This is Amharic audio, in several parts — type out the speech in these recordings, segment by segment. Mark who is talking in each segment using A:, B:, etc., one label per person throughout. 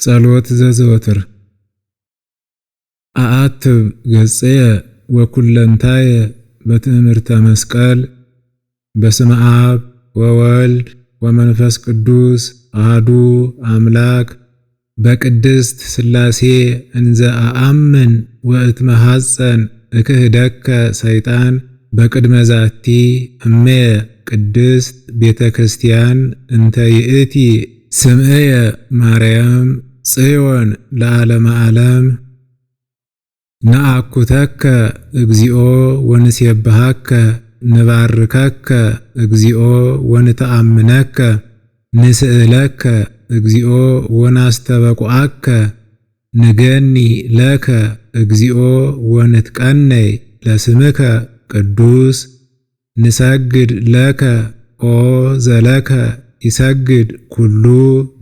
A: ጸሎት ዘዘወትር አአትብ ገጽየ ወኩለንታየ በትእምርተ መስቀል በስመ አብ ወወልድ ወመንፈስ ቅዱስ አሐዱ አምላክ በቅድስት ሥላሴ እንዘ አአምን ወእትመሐፀን እክህደከ ሰይጣን በቅድመ ዛቲ እሜ ቅድስት ቤተ ክርስቲያን እንተ ይእቲ ስምዕየ ማርያም ጽዮን ለዓለመ ዓለም ነአኩተከ እግዚኦ ወንሴብሐከ ንባርከከ እግዚኦ ወንተአምነከ ንስእለከ እግዚኦ ወናስተበቁዐከ ንገኒ ለከ እግዚኦ ወንትቀነይ ለስምከ ቅዱስ ንሰግድ ለከ ኦ ዘለከ ይሰግድ ኩሉ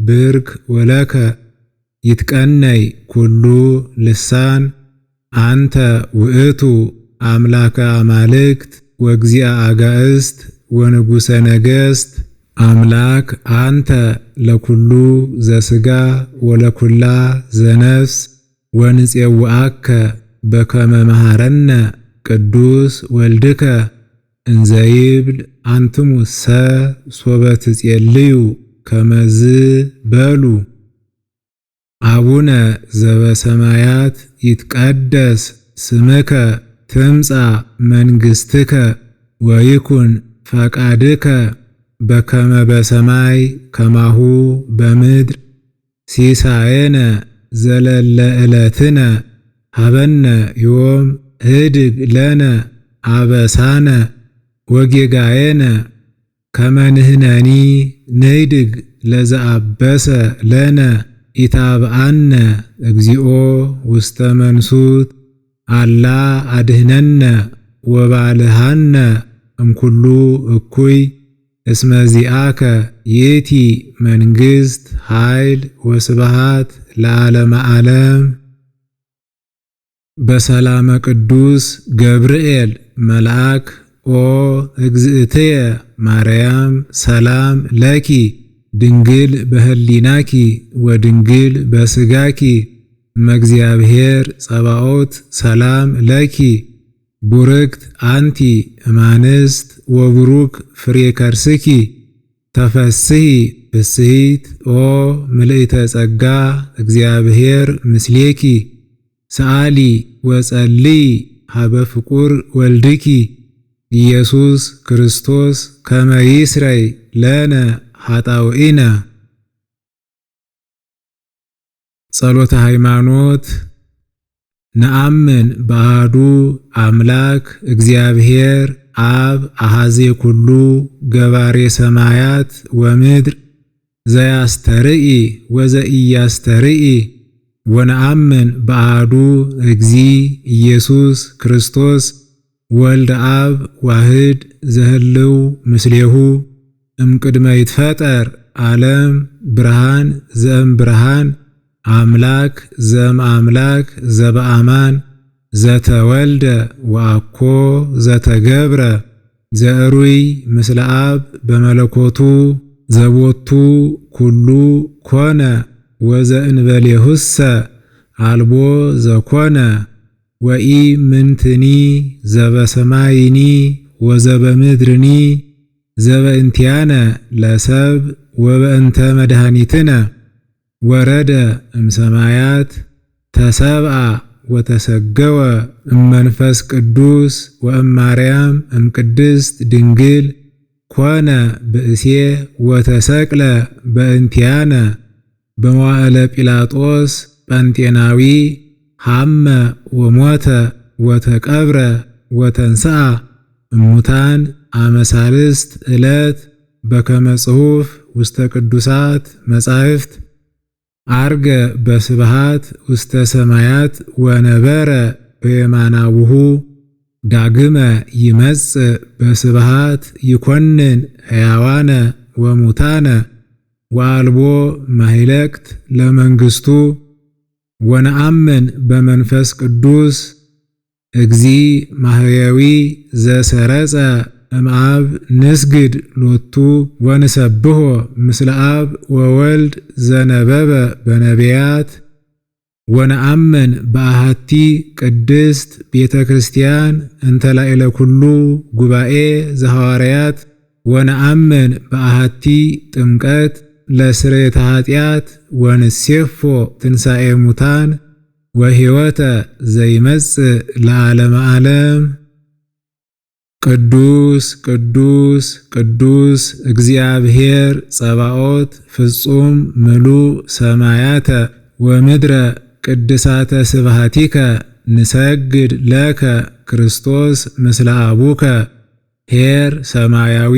A: ብርክ ወለከ ይትቀነይ ኩሉ ልሳን አንተ ውእቱ አምላከ አማልክት ወእግዚአ አጋእስት ወንጉሰ ነገሥት አምላክ አንተ ለኩሉ ዘሥጋ ወለኩላ ዘነፍስ ወንፄውዐከ በከመ መሐረነ ቅዱስ ወልድከ እንዘይብል አንትሙሰ ሶበ ትጼልዩ ከመዝ በሉ አቡነ ዘበሰማያት ይትቀደስ ስምከ ትምጻእ መንግሥትከ ወይኩን ፈቃድከ በከመ በሰማይ ከማሁ በምድር ሲሳየነ ዘለለ ዕለትነ ሀበነ ዮም ህድግ ለነ አበሳነ ወጌጋየነ ከመ ንሕነኒ ንህድግ ለዘአበሰ ለነ ኢታብአነ እግዚኦ ውስተ መንሱት አላ አድኅነነ ወባልሐነ እምኩሉ እኩይ እስመ ዚአከ ይእቲ መንግሥት ኃይል ወስብሐት ለዓለመ ዓለም። በሰላመ ቅዱስ ገብርኤል መልአክ ኦ እግዝእትየ ማርያም ሰላም ለኪ ድንግል በህሊናኪ ወድንግል በሥጋኪ እመእግዚአብሔር ጸባኦት ሰላም ለኪ ቡርክት አንቲ እማንስት ወቡሩክ ፍሬ ከርስኪ ተፈስሒ ፍስሒት ኦ ምልዕተ ጸጋ እግዚአብሔር ምስሌኪ ሰአሊ ወጸልዪ ሀበ ፍቁር ወልድኪ ኢየሱስ ክርስቶስ ከመ ይስረይ ለነ ኃጣውኢነ። ጸሎተ ሃይማኖት። ነአምን በአሐዱ አምላክ እግዚአብሔር አብ አሐዜ ኩሉ ገባሬ ሰማያት ወምድር ዘያስተርኢ ወዘኢያስተርኢ ወነአምን በአሐዱ እግዚእ ኢየሱስ ክርስቶስ ወልደ አብ ዋህድ ዘህልው ምስሌሁ እምቅድመ ይትፈጠር ዓለም ብርሃን ዘእም ብርሃን አምላክ ዘእም አምላክ ዘበአማን ዘተወልደ ወአኮ ዘተገብረ ዘዕሩይ ምስለ አብ በመለኮቱ ዘቦቱ ኩሉ ኮነ ወዘእንበሌሁሰ አልቦ ዘኮነ ወኢ ምንትኒ ዘበሰማይኒ ወዘበምድርኒ ዘበእንቲአነ ለሰብ ወበእንተ መድኃኒትነ ወረደ እምሰማያት ተሰብአ ወተሰገወ እመንፈስ ቅዱስ ወእማርያም እምቅድስት ድንግል ኮነ ብእሴ ወተሰቅለ በእንቲአነ በመዋዕለ ጲላጦስ ጳንጤናዊ ሐመ ወሞተ ወተቀብረ ወተንሥአ እሙታን አመሳልስት ዕለት በከመ ጽሑፍ ውስተ ቅዱሳት መጻሕፍት አርገ በስብሐት ውስተ ሰማያት ወነበረ በየማናብሁ ዳግመ ይመጽእ በስብሐት ይኰንን ሕያዋነ ወሙታነ ወአልቦ ማኅለቅት ለመንግሥቱ ወነአምን በመንፈስ ቅዱስ እግዚእ ማሕየዊ ዘሰረጸ እምአብ ንስግድ ሎቱ ወንሰብሖ ምስለ አብ ወወልድ ዘነበበ በነቢያት ወነአምን በአሐቲ ቅድስት ቤተ ክርስቲያን እንተ ላዕለ ኩሉ ጉባኤ ዘሐዋርያት ወነአምን በአሐቲ ጥምቀት ለስርየተ ኃጢአት ወንሴፎ ትንሣኤ ሙታን ወሕይወተ ዘይመጽእ ለዓለመ ዓለም። ቅዱስ ቅዱስ ቅዱስ እግዚአብሔር ጸባኦት ፍጹም ምሉእ ሰማያተ ወምድረ ቅድሳተ ስብሐቲከ ንሰግድ ለከ ክርስቶስ ምስለ አቡከ ኄር ሰማያዊ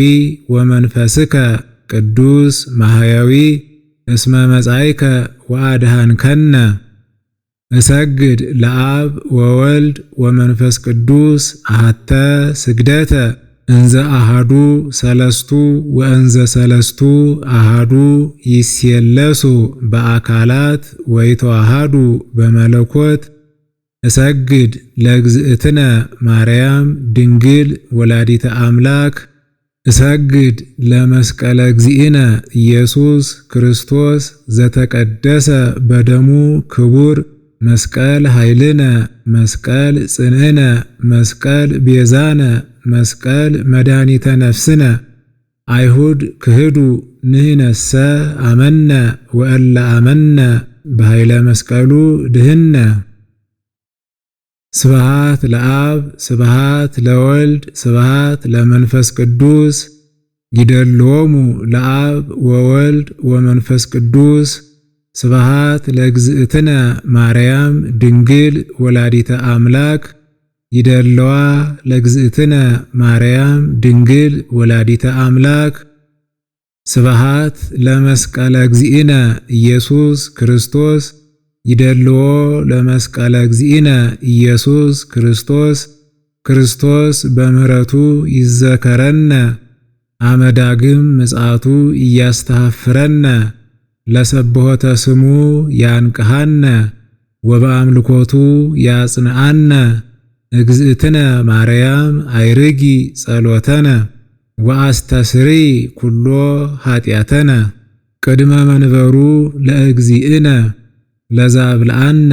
A: ወመንፈስከ ቅዱስ ማህያዊ እስመ መጻእከ ወአድኃንከነ። እሰግድ ለአብ ወወልድ ወመንፈስ ቅዱስ አሐተ ስግደተ እንዘ አሃዱ ሰለስቱ ወእንዘ ሰለስቱ አሃዱ ይሴለሱ በአካላት ወይተዋሃዱ በመለኮት። እሰግድ ለእግዝእትነ ማርያም ድንግል ወላዲተ አምላክ። እሰግድ ለመስቀለ እግዚእነ ኢየሱስ ክርስቶስ ዘተቀደሰ በደሙ ክቡር። መስቀል ኃይልነ፣ መስቀል ጽንዕነ፣ መስቀል ቤዛነ፣ መስቀል መድኃኒተ ነፍስነ። አይሁድ ክህዱ ንሕነሰ አመነ ወእለ አመነ በኃይለ መስቀሉ ድህነ። ስብሐት ለአብ ስብሐት ለወልድ ስብሐት ለመንፈስ ቅዱስ። ይደልዎሙ ለአብ ወወልድ ወመንፈስ ቅዱስ። ስብሐት ለእግዝእትነ ማርያም ድንግል ወላዲተ አምላክ። ይደልዋ ለእግዝእትነ ማርያም ድንግል ወላዲተ አምላክ። ስብሐት ለመስቀለ እግዚእነ ኢየሱስ ክርስቶስ። ይደልዎ ለመስቀለ እግዚእነ ኢየሱስ ክርስቶስ። ክርስቶስ በምሕረቱ ይዘከረነ አመዳግም ምጽአቱ እያስተሐፍረነ። ለሰብሖተ ስሙ ያንቅሐነ ወበአምልኮቱ ያጽንዓነ። እግዝእትነ ማርያም አይርጊ ጸሎተነ ወአስተስሪ ኩሎ ኃጢአተነ። ቅድመ መንበሩ ለእግዚእነ ለዛብልአነ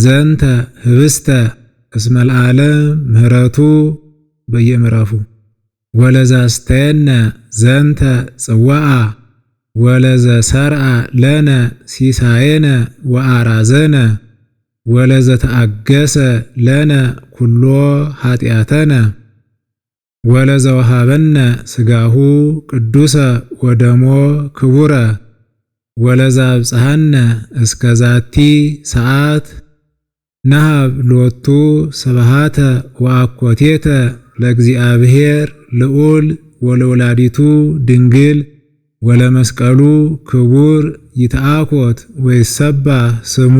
A: ዘንተ ህብስተ እስመ ለዓለም ምሕረቱ በየምዕራፉ ወለዛስተየነ ዘንተ ጽዋዓ ወለዘሰርዓ ለነ ሲሳየነ ወአራዘነ ወለዘተአገሰ ለነ ኩሎ ኃጢአተነ ወለዘወሃበነ ሥጋሁ ቅዱሰ ወደሞ ክቡረ ወለዛብጽሐነ እስከ ዛቲ ሰዓት። ነሃብ ሎቱ ስብሐተ ወአኮቴተ ለእግዚአብሔር ልዑል ወለወላዲቱ ድንግል ወለመስቀሉ ክቡር። ይትአኮት ወይሰባህ ስሙ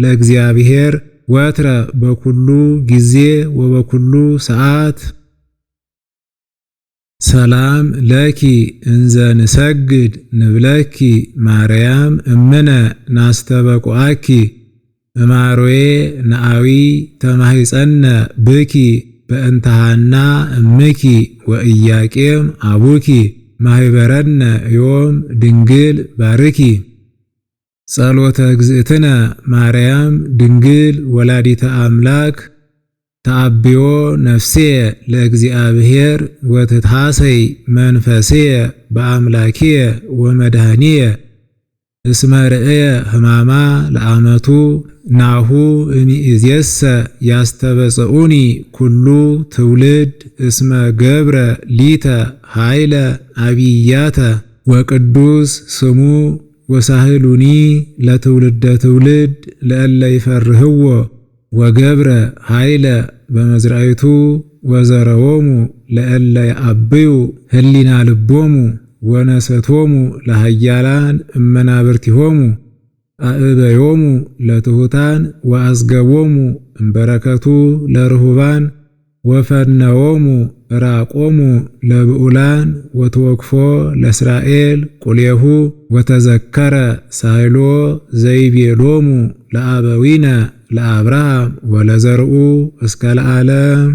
A: ለእግዚአብሔር ወትረ በኩሉ ጊዜ ወበኩሉ ሰዓት። ሰላም ለኪ እንዘ ንሰግድ ንብለኪ ማርያም እምነ ናስተበቁአኪ። እማሮዬ ነአዊ ተማሂፀነ ብኪ በእንተሃና እምኪ ወኢያቄም አቡኪ። ማህበረነ ዮም ድንግል ባርኪ። ጸሎተ እግዝእትነ ማርያም ድንግል ወላዲተ አምላክ። ተአብዮ ነፍሴየ ለእግዚአብሔር ወትትሐሰይ መንፈሴየ በአምላኪየ ወመድኃኒየ። እስመ ርእየ ሕማማ ለአመቱ ናሁ እምይእዜሰ ያስተበጽኡኒ ኩሉ ትውልድ። እስመ ገብረ ሊተ ኃይለ አብያተ ወቅዱስ ስሙ ወሳህሉኒ ለትውልደ ትውልድ ለእለ ይፈርህዎ። ወገብረ ኃይለ በመዝራይቱ ወዘረዎሙ ለእለ ያአብዩ ህሊና ልቦሙ። ወነሰቶሙ ለሃያላን እመናብርቲሆሙ። አእበዮሙ ለትሑታን ወአስገቦሙ እምበረከቱ ለርሁባን። ወፈነዎሙ ራቆሙ ለብዑላን። ወተወክፎ ለእስራኤል ቁሌሁ። ወተዘከረ ሳይሎ ዘይቤሎሙ ለአበዊነ ለአብርሃም ወለዘርኡ እስከ ለዓለም።